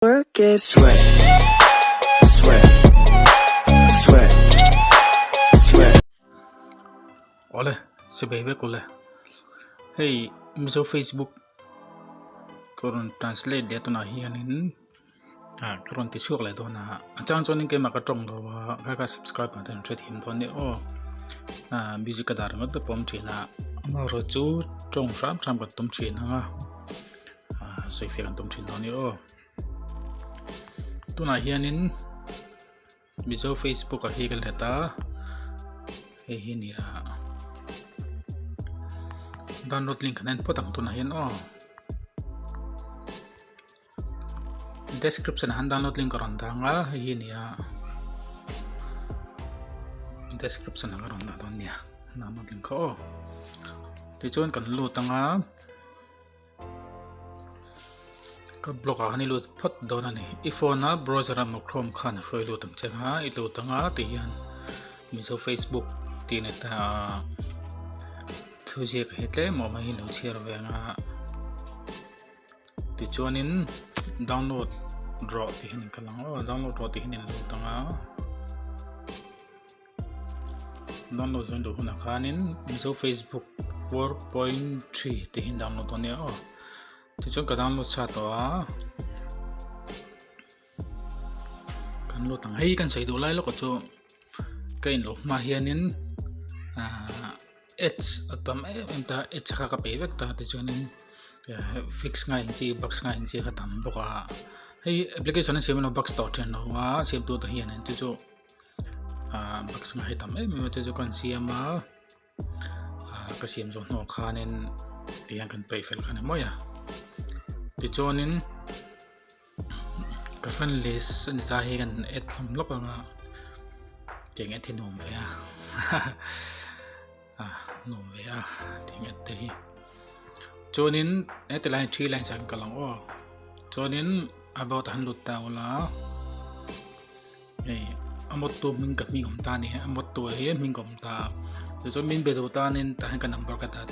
Work is sweat, sweat, sweat, sweat. Ole, sebaiknya kole. Hey, miso Facebook. Kurang translate dia tu nahianin. Kurang tisuk lah tu na. Jangan cuman ke makatong tu, kakak subscribe dan chat him tu ni. Busy kadar ngot tu pom cina. Maroju trong ram kat tum cina. Sofian tum cina ni. Tu nahianin. Miso Facebook ahikal data. Ini ya. Download link kanan potang tu nahian description han download link karon tanga ini ya description karon ta don ya download link ko ti chon kan lu tanga ka blog ani lu phot don ani iphone na browser am chrome khan foi lu tam chang ha i lu tanga ti yan miso facebook ti ne ta thu je ka hetle mo ma hi no share ve nga ti chonin download draw ti hin kalang download draw ti hin lu tanga download zon do huna khanin miso facebook 4.3 ti hin download on ya ti chon ka download sa to kan lu tang hei kan sai do lai lo ko cho kain lo ma hianin H atam emta H ka pe vek ta ti chonin fix ngai chi box ngai chi khatam boka hei application na seven box to ten no wa save to hian an ti chu box ngai tam me te chu kan siama ka siam zo no khanin tiang kan pay fel khan moya ti chonin ka fan list ni ta hi kan et thum lok nga teng et thinom ve nom ve teng et te hi chonin et line 3 line sang kalang chonin about han lut ta wala amot to min ka mi gom ta ni amot to he min gom ta so min be do ta nin ta kan number ka ta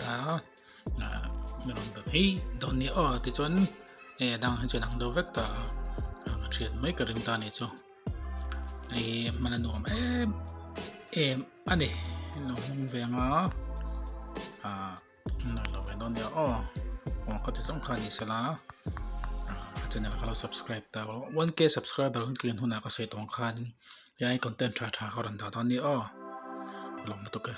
meron ta hi don ni ti chon dang han chon ang do vek ta triat mai ka ring ta ni cho mananom ani no ve nga no lo ve don ya ko ti song khani sala channel kalau subscribe ta 1k subscriber hun klin huna ka sei tong khan yai content tha karon ta don ni lom tu ka